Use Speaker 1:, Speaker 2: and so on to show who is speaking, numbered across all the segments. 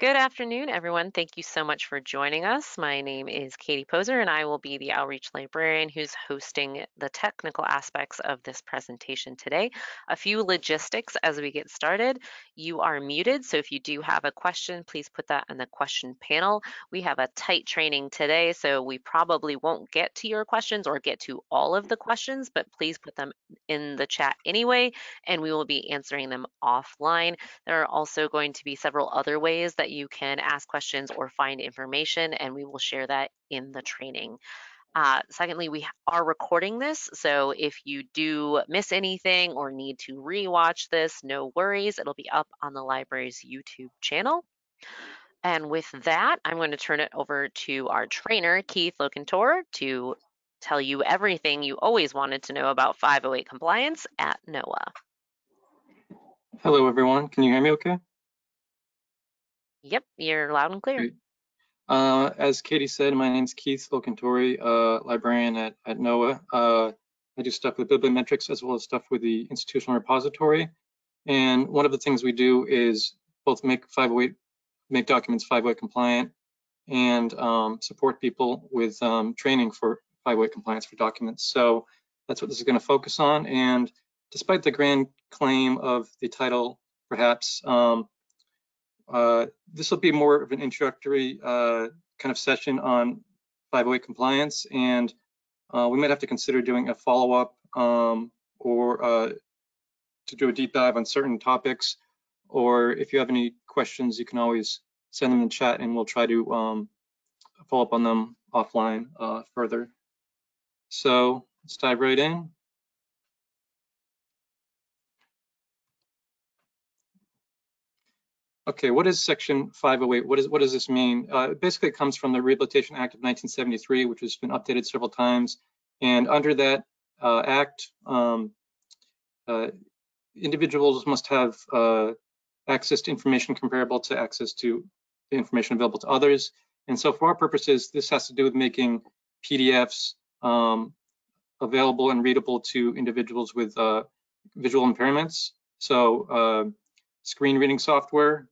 Speaker 1: Good afternoon, everyone. Thank you so much for joining us. My name is Katie Poser, and I will be the outreach librarian who's hosting the technical aspects of this presentation today. A few logistics as we get started. You are muted, so if you do have a question, please put that in the question panel. We have a tight training today, so we probably won't get to your questions or get to all of the questions, but please put them in the chat anyway, and we will be answering them offline. There are also going to be several other ways that you can ask questions or find information, and we will share that in the training. Secondly, we are recording this, so if you do miss anything or need to rewatch this, no worries. It'll be up on the library's YouTube channel. And with that, I'm going to turn it over to our trainer, Keith Locantore, to tell you everything you always wanted to know about 508 compliance at NOAA.
Speaker 2: Hello, everyone. Can you hear me okay?
Speaker 1: Yep, you're loud and clear.
Speaker 2: Great. As Katie said, my name is Keith Locantore, librarian at NOAA. I do stuff with bibliometrics as well as stuff with the institutional repository. And one of the things we do is both make documents 508 compliant and support people with training for 508 compliance for documents. So that's what this is going to focus on. And despite the grand claim of the title, perhaps, this will be more of an introductory kind of session on 508 compliance, and we might have to consider doing a follow-up or to do a deep dive on certain topics. Or if you have any questions, you can always send them in chat, and we'll try to follow up on them offline further. So let's dive right in. Okay, what is Section 508? What does this mean? Basically, it comes from the Rehabilitation Act of 1973, which has been updated several times. And under that act, individuals must have access to information comparable to access to the information available to others. And so for our purposes, this has to do with making PDFs available and readable to individuals with visual impairments. So screen reading software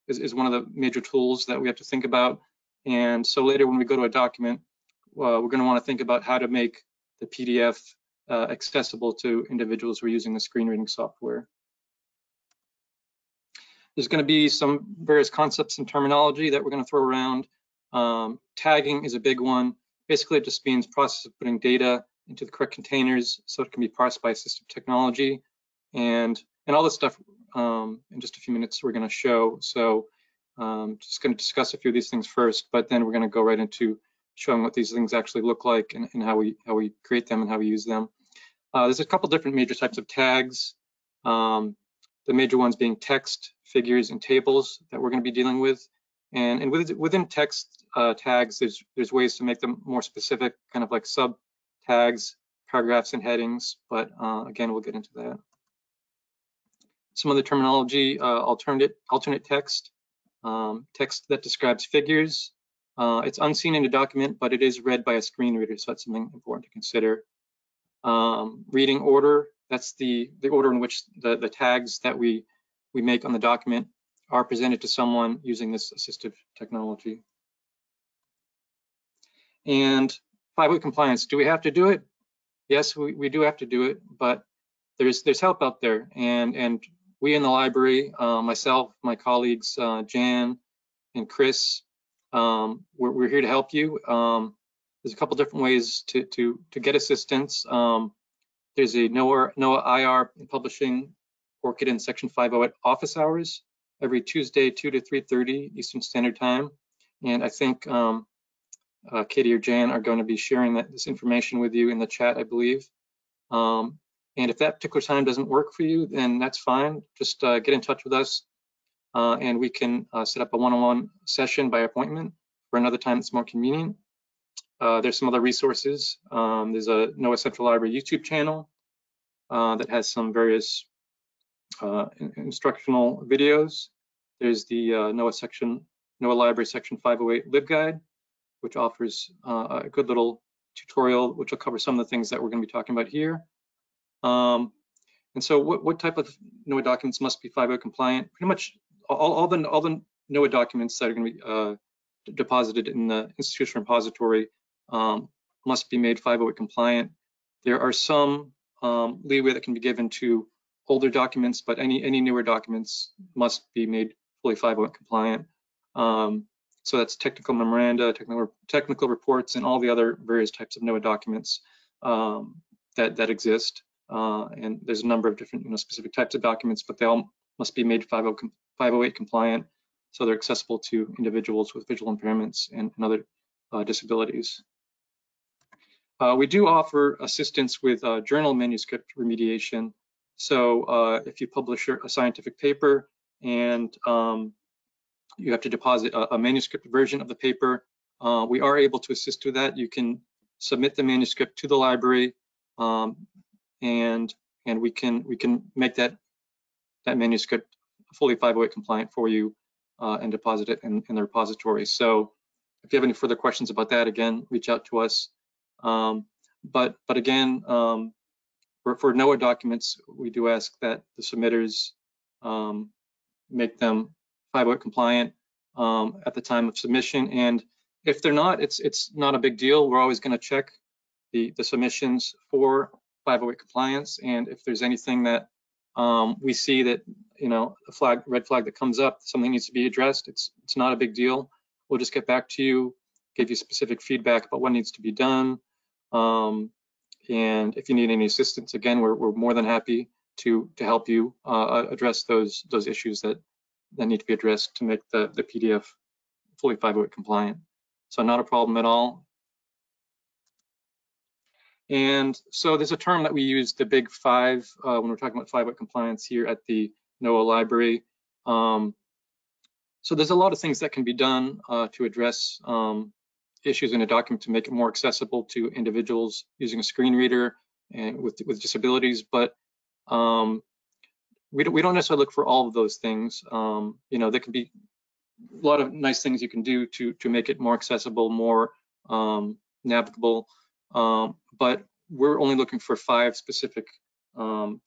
Speaker 2: is one of the major tools that we have to think about. And so later when we go to a document, we're going to want to think about how to make the PDF accessible to individuals who are using the screen reading software. There's going to be some various concepts and terminology that we're going to throw around. Tagging is a big one. Basically, it just means process of putting data into the correct containers so it can be parsed by assistive technology. And all this stuff in just a few minutes we're going to show. So just going to discuss a few of these things first, but then we're going to go right into showing what these things actually look like and how we create them and how we use them. There's a couple different major types of tags. The major ones being text, figures, and tables that we're going to be dealing with. And within text tags, there's ways to make them more specific, kind of like sub tags, paragraphs, and headings. But again, we'll get into that. Some of the terminology: alternate text, text that describes figures. It's unseen in a document, but it is read by a screen reader, so that's something important to consider. Reading order, that's the order in which the tags that we make on the document are presented to someone using this assistive technology. And 508 compliance, do we have to do it? Yes, we do have to do it, but there's help out there, and we in the library, myself, my colleagues, Jan and Chris, we're here to help you. There's a couple different ways to get assistance. There's a NOAA IR in publishing ORCID in Section 508 office hours every Tuesday, 2 to 3:30 Eastern Standard Time. And I think Katie or Jan are going to be sharing this information with you in the chat, I believe. And if that particular time doesn't work for you, then that's fine. Just get in touch with us and we can set up a one-on-one session by appointment for another time that's more convenient. There's some other resources. There's a NOAA Central Library YouTube channel that has some various instructional videos. There's the NOAA Library Section 508 LibGuide, which offers a good little tutorial, which will cover some of the things that we're going to be talking about here. And so what type of NOAA documents must be 508 compliant? Pretty much all the NOAA documents that are going to be deposited in the institutional repository must be made 508 compliant. There are some leeway that can be given to older documents, but any newer documents must be made fully 508 compliant. So that's technical memoranda, technical reports, and all the other various types of NOAA documents that exist. And there's a number of different specific types of documents, but they all must be made 508 compliant, so they're accessible to individuals with visual impairments and other disabilities. We do offer assistance with journal manuscript remediation. So if you publish a scientific paper and you have to deposit a manuscript version of the paper, we are able to assist with that. You can submit the manuscript to the library, and we can make that manuscript fully 508 compliant for you and deposit it in the repository. So if you have any further questions about that, again, reach out to us. But again, for NOAA documents, we do ask that the submitters make them 508 compliant at the time of submission. And if they're not, it's not a big deal. We're always going to check the submissions for 508 compliance. And if there's anything that we see that, a red flag that comes up, something needs to be addressed, it's not a big deal. We'll just get back to you, give you specific feedback about what needs to be done. And if you need any assistance, again, we're more than happy to help you address those issues that need to be addressed to make the PDF fully 508 compliant. So not a problem at all. And so there's a term that we use, the big five, when we're talking about 508 compliance here at the NOAA Library. So there's a lot of things that can be done to address issues in a document to make it more accessible to individuals using a screen reader and with disabilities, but we don't necessarily look for all of those things. There can be a lot of nice things you can do to make it more accessible, more navigable, but we're only looking for 5 specific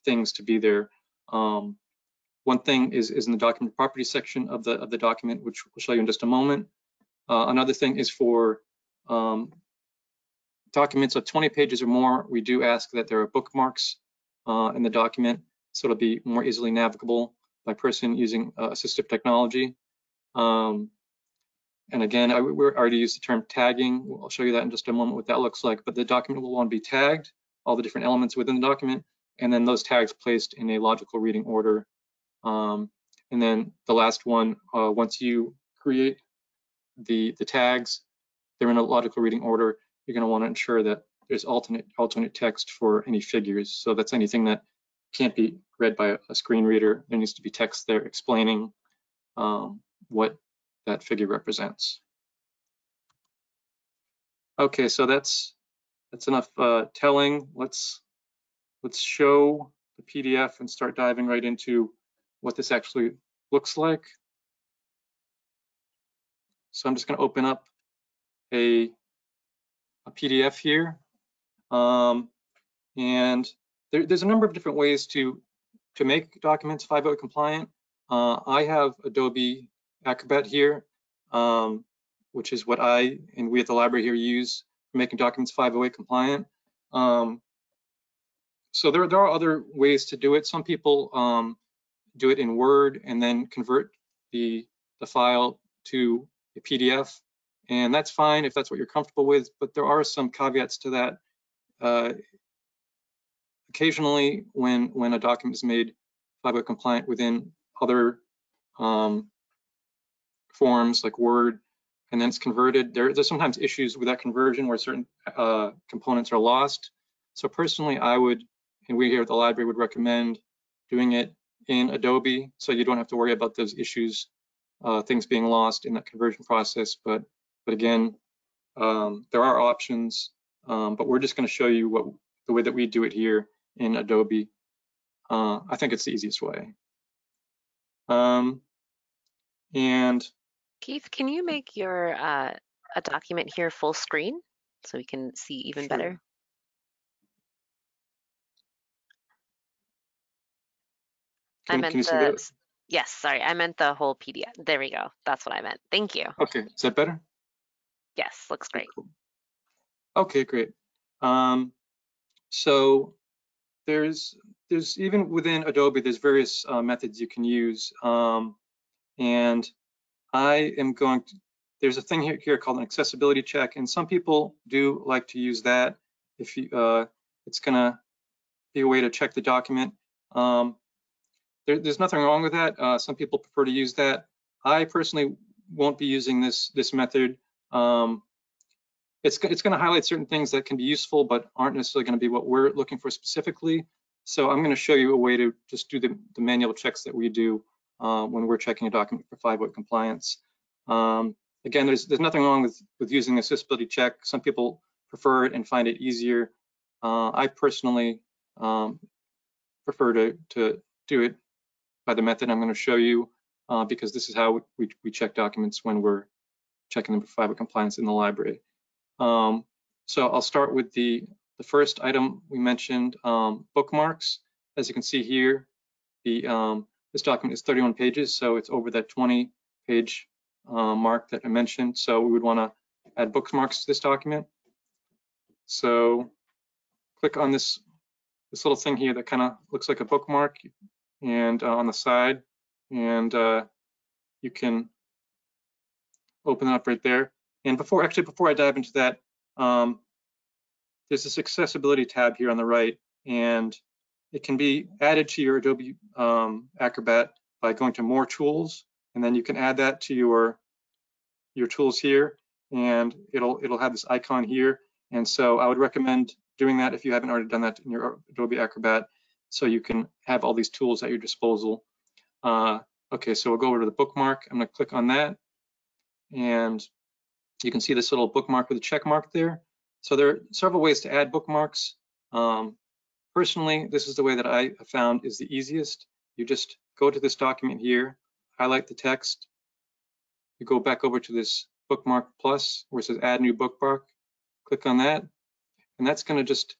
Speaker 2: things to be there. One thing is in the document property section of the document, which we'll show you in just a moment. Another thing is for documents of 20 pages or more, we do ask that there are bookmarks in the document, so it'll be more easily navigable by person using assistive technology. And again, we already used the term tagging. I'll show you that in just a moment what that looks like, but the document will want to be tagged, all the different elements within the document, and then those tags placed in a logical reading order. And then the last one, once you create the tags, they're in a logical reading order. You're going to want to ensure that there's alternate text for any figures. So that's anything that can't be read by a screen reader. There needs to be text there explaining what that figure represents. Okay, so that's enough telling. Let's show the PDF and start diving right into what this actually looks like. So I'm just going to open up a PDF here, and there's a number of different ways to make documents 508 compliant. I have Adobe Acrobat here, which is what I and we at the library here use for making documents 508 compliant. So there are other ways to do it. Some people do it in Word and then convert the file to a PDF, and that's fine if that's what you're comfortable with, but there are some caveats to that. Occasionally, when a document is made 508 compliant within other forms like Word, and then it's converted, there's sometimes issues with that conversion where certain components are lost. So personally, I would, and we here at the library would recommend doing it in Adobe, so you don't have to worry about those issues, things being lost in that conversion process. But again, there are options, but we're just going to show you the way that we do it here in Adobe. I think it's the easiest way. And
Speaker 1: Keith, can you make your a document here full screen so we can see even better?
Speaker 2: Can you see those?
Speaker 1: Yes, sorry, I meant the whole PDF. There we go. That's what I meant. Thank you.
Speaker 2: Okay, is that better?
Speaker 1: Yes, looks
Speaker 2: Okay,
Speaker 1: great.
Speaker 2: cool. Okay, great. So there's even within Adobe, there's various methods you can use. And I am going to, there's a thing here called an accessibility check, and some people do like to use that. If you, it's gonna be a way to check the document. There's nothing wrong with that. Some people prefer to use that. I personally won't be using this method. It's going to highlight certain things that can be useful, but aren't necessarily going to be what we're looking for specifically. So I'm going to show you a way to just do the manual checks that we do when we're checking a document for 5-weight compliance. Again, there's nothing wrong with using the accessibility check. Some people prefer it and find it easier. I personally prefer to do it by the method I'm going to show you because this is how we check documents when we're checking them for 5-weight compliance in the library. So I'll start with the first item we mentioned, bookmarks. As you can see here, this document is 31 pages, so it's over that 20-page mark that I mentioned. So we would want to add bookmarks to this document. So click on this little thing here that kind of looks like a bookmark, and on the side, and you can open it up right there. And before I dive into that, there's this accessibility tab here on the right, and it can be added to your Adobe Acrobat by going to More Tools, and then you can add that to your tools here, and it'll have this icon here. And so I would recommend doing that if you haven't already done that in your Adobe Acrobat, so you can have all these tools at your disposal. Okay, so we'll go over to the bookmark. I'm going to click on that, and you can see this little bookmark with a check mark there. So there are several ways to add bookmarks. Personally, this is the way that I found is the easiest. You just go to this document here, highlight the text, you go back over to this bookmark plus where it says add new bookmark, click on that, and that's going to just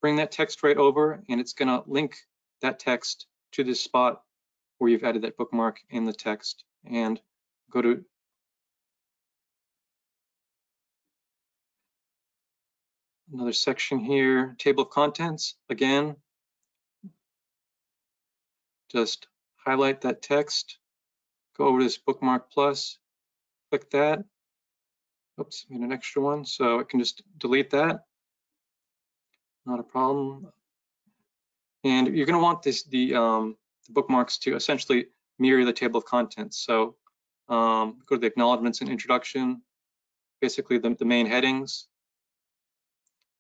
Speaker 2: bring that text right over, and it's going to link that text to this spot where you've added that bookmark in the text. And go to another section here, table of contents. Again, just highlight that text, go over to this bookmark plus, click that. Oops, made an extra one, so I can just delete that. Not a problem. And you're going to want the bookmarks to essentially mirror the table of contents. So go to the acknowledgements and introduction, basically the main headings.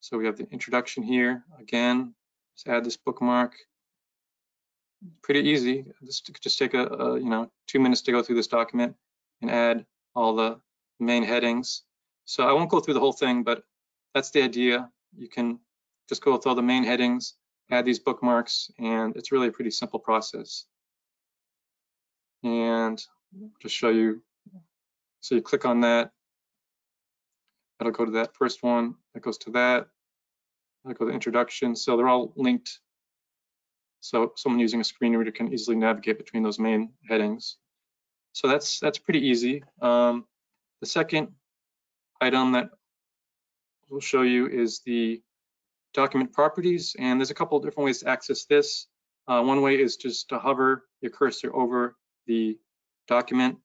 Speaker 2: So we have the introduction here. Again, just add this bookmark. Pretty easy. This could just take a 2 minutes to go through this document and add all the main headings. So I won't go through the whole thing, but that's the idea. You can just go with all the main headings, add these bookmarks, and it's really a pretty simple process. And just show you. So you click on that. That'll go to that first one. That goes to that. That'll go to introduction. So they're all linked. So someone using a screen reader can easily navigate between those main headings. So that's pretty easy. The second item that we'll show you is the document properties, and there's a couple of different ways to access this. One way is just to hover your cursor over the document,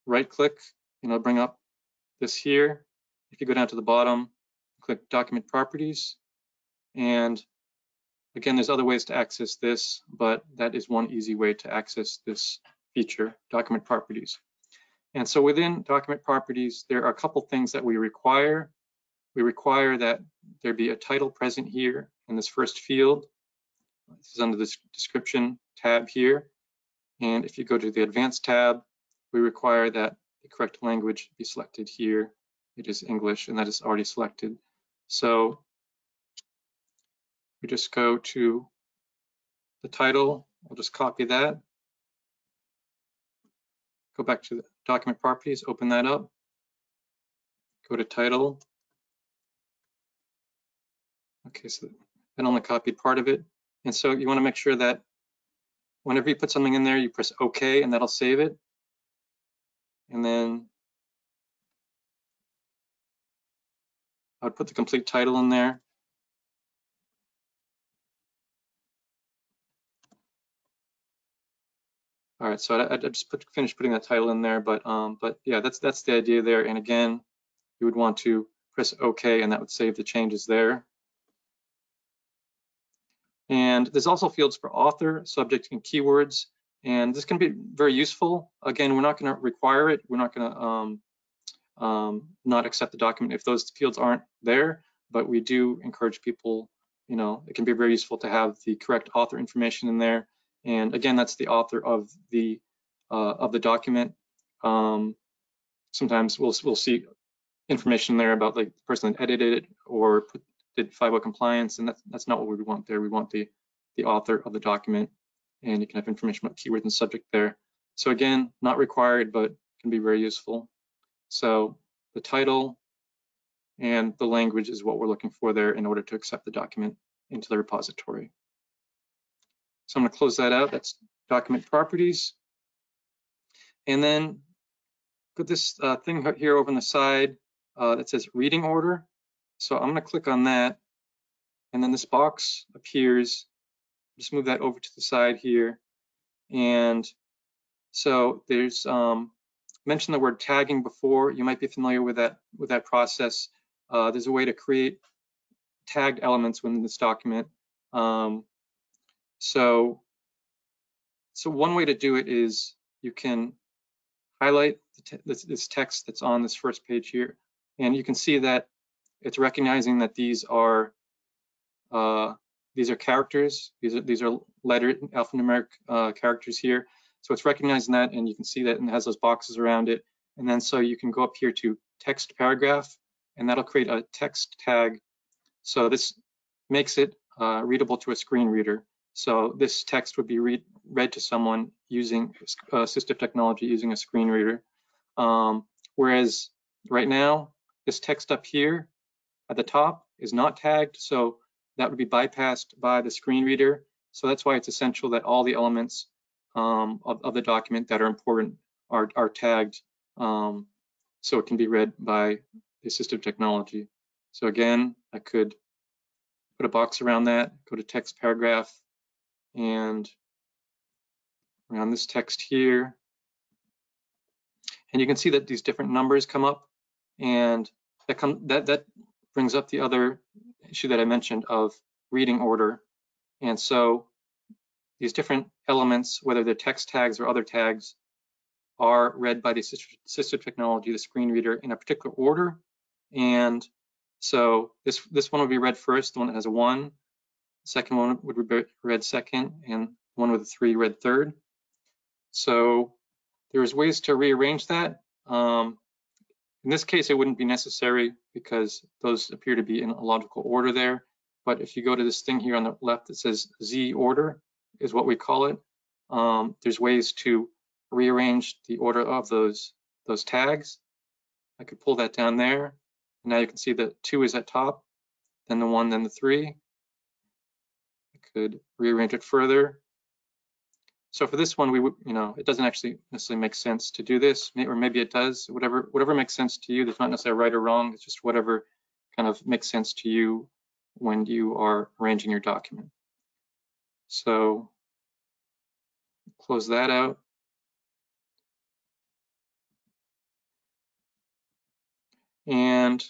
Speaker 2: right click, and it'll bring up this here. If you go down to the bottom, click document properties, and again, there's other ways to access this, but that is one easy way to access this feature, document properties. And so within document properties, there are a couple things that we require. We require that there be a title present here in this first field. This is under this description tab here. And if you go to the advanced tab, we require that the correct language be selected here. It is English, and that is already selected. So we just go to the title. I'll just copy that. Go back to the document properties, open that up. Go to title. Okay, so that only copied part of it. And so you want to make sure that whenever you put something in there, you press OK, and that'll save it. And then I would put the complete title in there. All right, so I just finished putting that title in there, but yeah, that's the idea there. And again, you would want to press OK, and that would save the changes there. And there's also fields for author, subject, and keywords. And this can be very useful. Again, we're not going to require it. We're not going to not accept the document if those fields aren't there, but we do encourage people, it can be very useful to have the correct author information in there. And again, that's the author of the document. Sometimes we'll see information there about like the person that edited it or did 5.0 compliance, and that's not what we want there. We want the author of the document, and you can have information about keywords and subject there. So again, not required, but can be very useful. So the title and the language is what we're looking for there in order to accept the document into the repository. So I'm going to close that out. That's document properties. And then put this thing here over on the side that says reading order. So I'm going to click on that, and then this box appears. Just move that over to the side here. And so there's mentioned the word tagging before. You might be familiar with that process. There's a way to create tagged elements within this document. So one way to do it is you can highlight this text that's on this first page here, and you can see that it's recognizing that these are characters. These are lettered alphanumeric characters here. So it's recognizing that, and you can see that, and it has those boxes around it. And then so you can go up here to text paragraph, and that'll create a text tag. So this makes it readable to a screen reader. So this text would be read to someone using assistive technology, using a screen reader. Whereas right now, this text up here at the top is not tagged, so that would be bypassed by the screen reader. So that's why it's essential that all the elements of the document that are important are tagged, so it can be read by the assistive technology. So again, I could put a box around that, go to text paragraph, and around this text here. And you can see that these different numbers come up, and that brings up the other issue that I mentioned of reading order. And so these different elements, whether they're text tags or other tags, are read by the assistive technology, the screen reader, in a particular order. And so this one would be read first, the one that has a 1. The second one would be read second, and one with a 3 read third. So there's ways to rearrange that. In this case, it wouldn't be necessary because those appear to be in a logical order there. But if you go to this thing here on the left that says Z order, is what we call it. There's ways to rearrange the order of those tags. I could pull that down there. Now you can see that 2 is at top, then the 1, then the 3. I could rearrange it further. So for this one, we would, it doesn't actually necessarily make sense to do this, or maybe it does. Whatever makes sense to you. There's not necessarily right or wrong. It's just whatever kind of makes sense to you when you are arranging your document. So close that out. And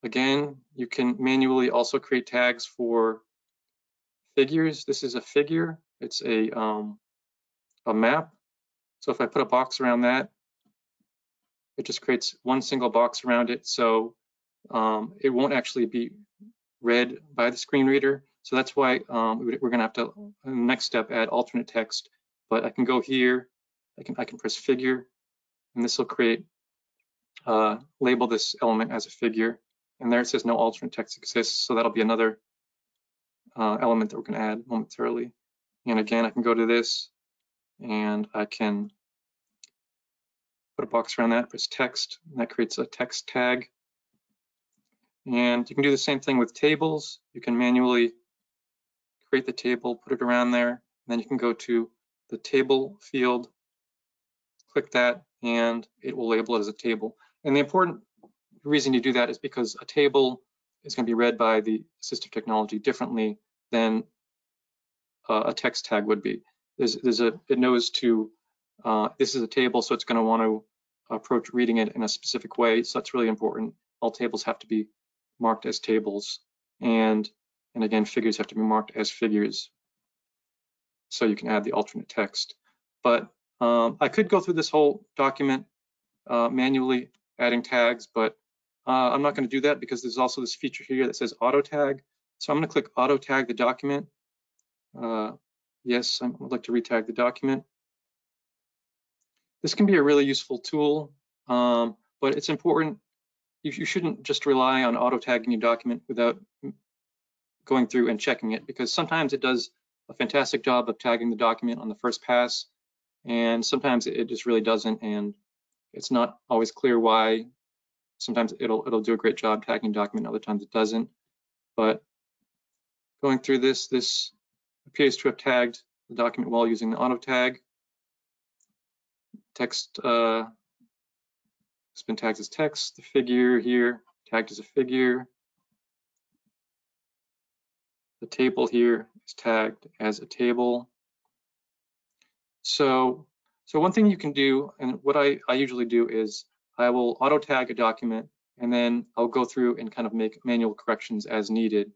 Speaker 2: again, you can manually also create tags for figures. This is a figure. It's a map. So if I put a box around that, it just creates one single box around it. So it won't actually be read by the screen reader. So that's why we're going to have to, in the next step, add alternate text. But I can go here, I can press figure, and this will create, label this element as a figure. And there it says no alternate text exists. So that'll be another element that we're going to add momentarily. And again, I can go to this, and I can put a box around that, press text, and that creates a text tag. And you can do the same thing with tables. You can manually create the table, put it around there, and then you can go to the table field, click that, and it will label it as a table. And the important reason you do that is because a table is going to be read by the assistive technology differently than a text tag would be. It knows to, this is a table, so it's going to want to approach reading it in a specific way. So that's really important. All tables have to be marked as tables, and again, figures have to be marked as figures, so you can add the alternate text. But I could go through this whole document manually adding tags, but I'm not going to do that because there's also this feature here that says auto tag. So I'm going to click auto tag the document. Yes, I would like to retag the document. This can be a really useful tool, but it's important. You shouldn't just rely on auto tagging your document without going through and checking it, because sometimes it does a fantastic job of tagging the document on the first pass, and sometimes it just really doesn't, and it's not always clear why. Sometimes it'll do a great job tagging document, other times it doesn't. But going through this appears to have tagged the document well using the auto tag. Text has been tagged as text. The figure here tagged as a figure. The table here is tagged as a table. So one thing you can do, and what I usually do, is I will auto tag a document, and then I'll go through and kind of make manual corrections as needed.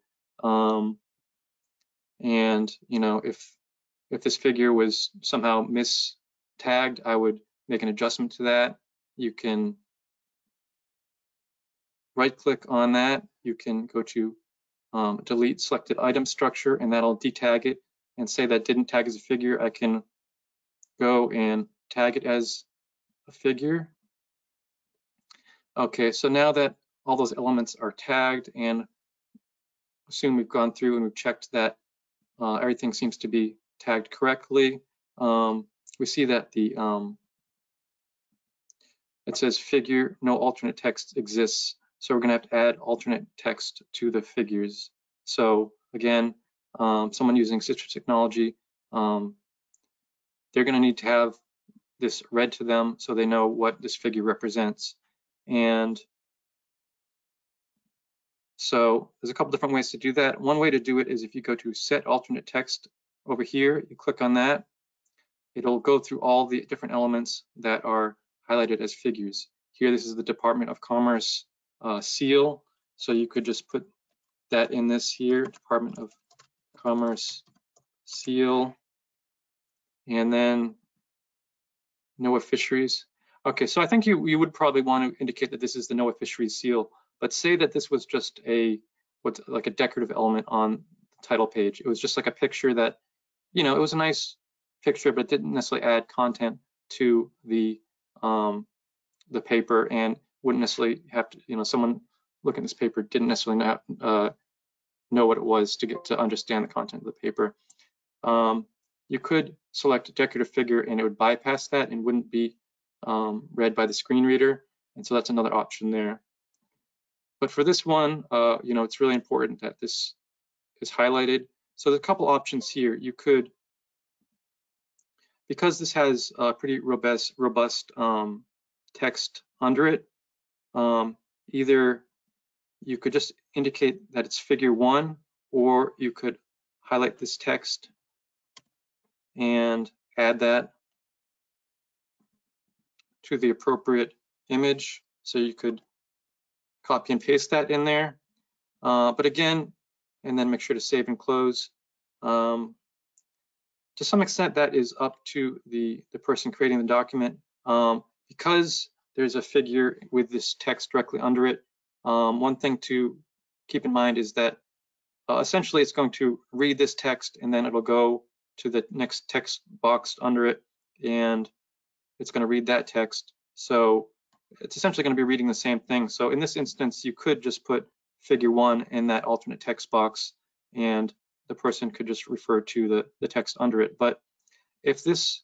Speaker 2: And if this figure was somehow mis-tagged, I would make an adjustment to that. You can right-click on that. You can go to delete selected item structure, and that'll detag it and say that didn't tag as a figure. I can go and tag it as a figure. Okay, so now that all those elements are tagged, and assume we've gone through and we've checked that everything seems to be tagged correctly, we see that it says figure, no alternate text exists. So we're going to have to add alternate text to the figures. So again, someone using Citrix technology, they're going to need to have this read to them so they know what this figure represents. And so there's a couple different ways to do that. One way to do it is if you go to set alternate text over here, you click on that, it'll go through all the different elements that are highlighted as figures. Here, this is the Department of Commerce seal. So you could just put that in this here, Department of Commerce seal, and then NOAA Fisheries. Okay, so I think you would probably want to indicate that this is the NOAA Fisheries seal, but say that this was just what's like a decorative element on the title page. It was just like a picture that, it was a nice picture, but didn't necessarily add content to the paper, and wouldn't necessarily have to, someone looking at this paper didn't necessarily know what it was to understand the content of the paper. You could select a decorative figure and it would bypass that and wouldn't be read by the screen reader. And so that's another option there. But for this one, it's really important that this is highlighted. So there's a couple options here. You could, because this has pretty robust text under it, either you could just indicate that it's figure 1, or you could highlight this text and add that to the appropriate image. So you could copy and paste that in there. But again, and then make sure to save and close. To some extent, that is up to the person creating the document. Because there's a figure with this text directly under it, one thing to keep in mind is that essentially it's going to read this text, and then it'll go to the next text box under it, and it's going to read that text. So it's essentially going to be reading the same thing. So in this instance, you could just put figure 1 in that alternate text box, and the person could just refer to the text under it. But if this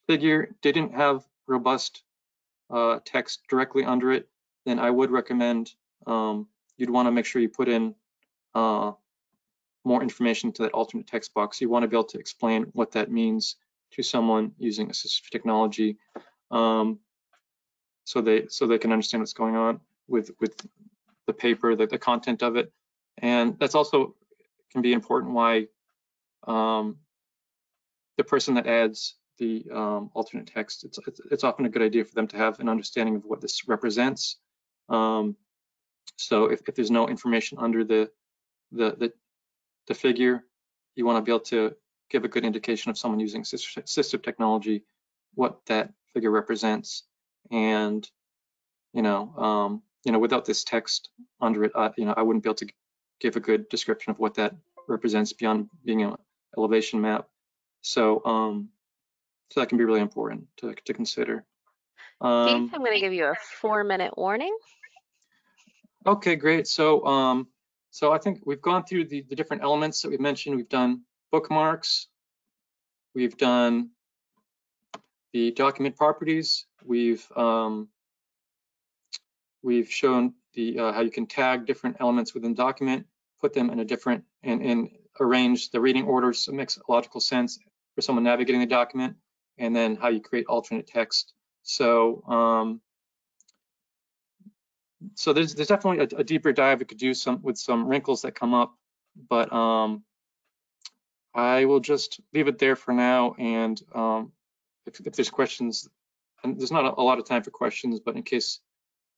Speaker 2: figure didn't have robust text directly under it, then I would recommend you'd want to make sure you put in more information to that alternate text box. You want to be able to explain what that means to someone using assistive technology, so they can understand what's going on with the paper, the content of it. And that's also can be important why the person that adds the alternate text, it's often a good idea for them to have an understanding of what this represents. So if there's no information under the figure, you want to be able to give a good indication of someone using assistive technology what that figure represents. And without this text under it, I wouldn't be able to give a good description of what that represents beyond being an elevation map. So that can be really important to consider.
Speaker 1: Keith, I'm going to give you a 4-minute warning.
Speaker 2: Okay, great. So I think we've gone through the different elements that we've mentioned. We've done bookmarks. We've done the document properties. We've shown the how you can tag different elements within the document, put them in a different and arrange the reading order so it makes logical sense for someone navigating the document, and then how you create alternate text. So there's definitely a deeper dive we could do with some wrinkles that come up, but I will just leave it there for now. And if there's questions, and there's not a lot of time for questions, but in case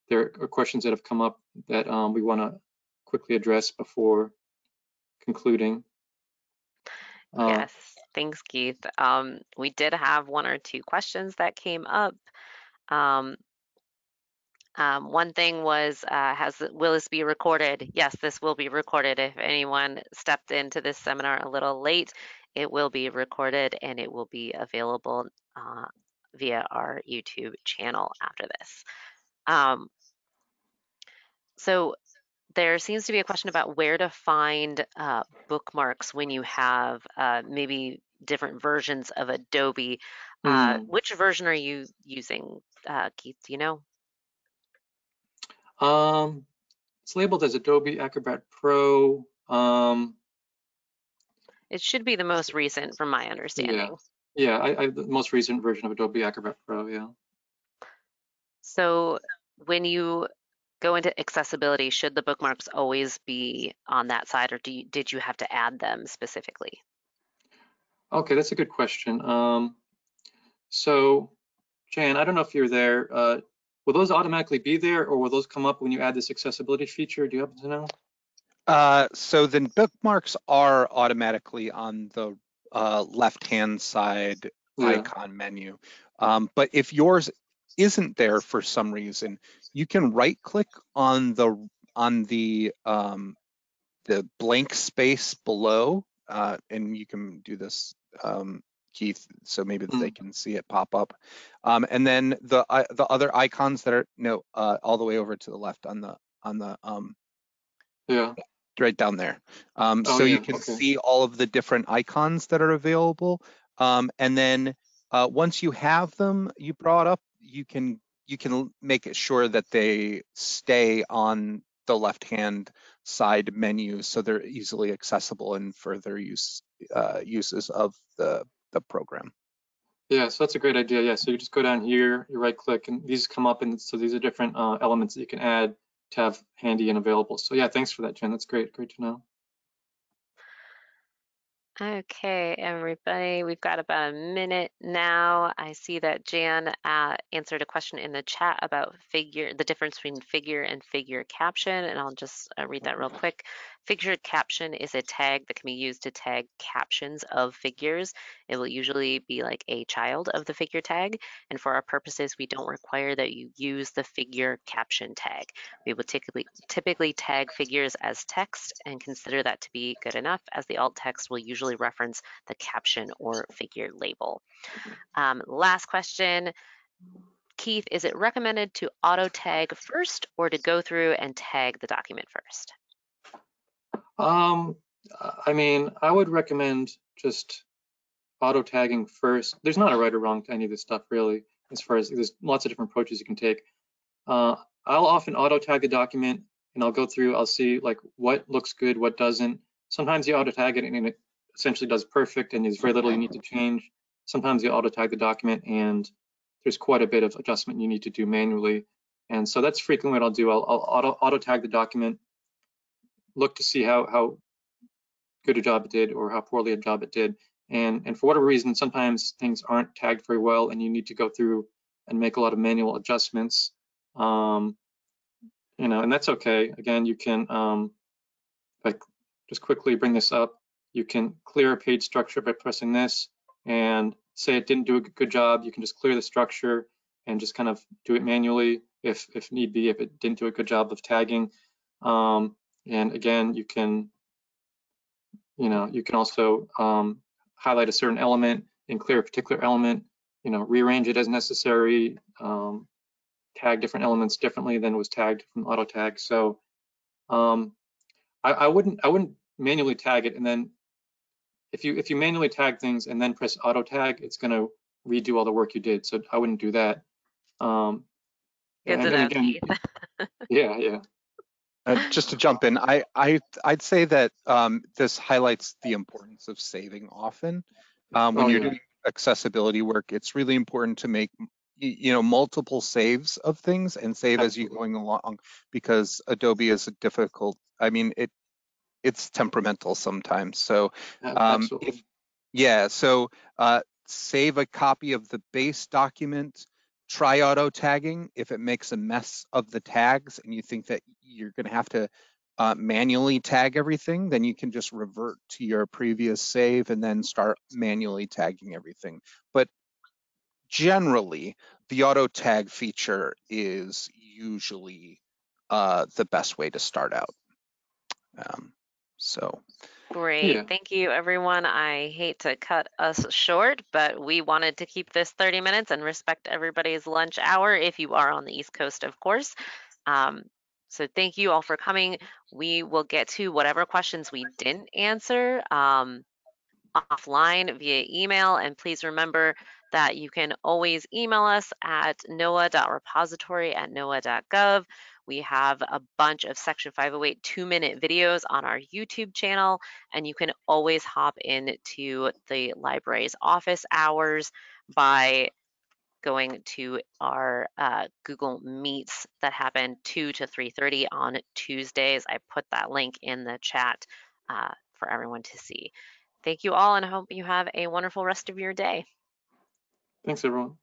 Speaker 2: there are questions that have come up that we want to quickly address before concluding.
Speaker 1: Yes, thanks, Keith. We did have 1 or 2 questions that came up. One thing was, will this be recorded? Yes, this will be recorded. If anyone stepped into this seminar a little late, it will be recorded and it will be available via our YouTube channel after this. So there seems to be a question about where to find bookmarks when you have maybe different versions of Adobe. Which version are you using, Keith? Do you know?
Speaker 2: It's labeled as Adobe Acrobat Pro.
Speaker 1: It should be the most recent, from my understanding.
Speaker 2: Yeah, I the most recent version of Adobe Acrobat Pro. Yeah.
Speaker 1: So when you go into accessibility, should the bookmarks always be on that side, or did you have to add them specifically?
Speaker 2: Okay, that's a good question. So, Jan, I don't know if you're there. Will those automatically be there, or will those come up when you add this accessibility feature? Do you happen to know?
Speaker 3: So then bookmarks are automatically on the left-hand side icon menu. But if yours isn't there for some reason, you can right-click on the blank space below, and you can do this, Keith, so maybe they can see it pop up. And then the other icons that are all the way over to the left on the right down there. You can see all of the different icons that are available. And then once you have them, you brought up, you can make it sure that they stay on the left-hand side menu, so they're easily accessible in further uses of the program.
Speaker 2: Yeah, so that's a great idea. Yeah, so you just go down here, you right-click, and these come up, and so these are different elements that you can add to have handy and available. So yeah, thanks for that, Jen. That's great to know.
Speaker 1: Okay, everybody, we've got about a minute now. I see that Jan answered a question in the chat about the difference between figure and figure caption, and I'll just read that real quick. Figure caption is a tag that can be used to tag captions of figures. It will usually be like a child of the figure tag, and for our purposes, we don't require that you use the figure caption tag. We will typically tag figures as text and consider that to be good enough, as the alt text will usually reference the caption or figure label. Last question. Keith, is it recommended to auto tag first or to go through and tag the document first?
Speaker 2: I mean, I would recommend just auto tagging first. There's not a right or wrong to any of this stuff, really, as far as there's lots of different approaches you can take. I'll often auto tag a document, and I'll go through, I'll see like what looks good, what doesn't. Sometimes you auto tag it and it essentially does perfect and there's very little you need to change. Sometimes you auto tag the document and there's quite a bit of adjustment you need to do manually. And so that's frequently what I'll do. I'll auto tag the document, look to see how good a job it did or how poorly a job it did. And for whatever reason, sometimes things aren't tagged very well and you need to go through and make a lot of manual adjustments. You know, and that's okay. Again, you can, like, just quickly bring this up. You can clear a page structure by pressing this, and say it didn't do a good job. You can just clear the structure and just kind of do it manually if need be, if it didn't do a good job of tagging. And again, you can, you know, you can also highlight a certain element and clear a particular element. You know, rearrange it as necessary. Tag different elements differently than was tagged from auto tag. So I wouldn't manually tag it, and then if you manually tag things and then press auto tag, it's going to redo all the work you did. So I wouldn't do that.
Speaker 1: Good
Speaker 2: and
Speaker 1: to
Speaker 2: then
Speaker 1: know,
Speaker 2: again,
Speaker 1: Keith.
Speaker 2: yeah.
Speaker 3: Just to jump in, I'd say that this highlights the importance of saving often. When you're doing accessibility work, it's really important to make multiple saves of things and save as you're going along, because Adobe is a difficult, I mean, it's temperamental sometimes. So save a copy of the base document, try auto tagging. If it makes a mess of the tags and you think that you're going to have to manually tag everything, then you can just revert to your previous save and then start manually tagging everything. But generally, the auto tag feature is usually the best way to start out.
Speaker 1: Great. Thank you, everyone. I hate to cut us short, but we wanted to keep this 30 minutes and respect everybody's lunch hour if you are on the East Coast, of course. So thank you all for coming. We will get to whatever questions we didn't answer offline via email. And please remember that you can always email us at noaa.repository@noaa.gov. We have a bunch of Section 508 2-minute videos on our YouTube channel, and you can always hop into the library's office hours by going to our Google Meets that happen 2 to 3:30 on Tuesdays. I put that link in the chat for everyone to see. Thank you all, and I hope you have a wonderful rest of your day.
Speaker 2: Thanks, everyone.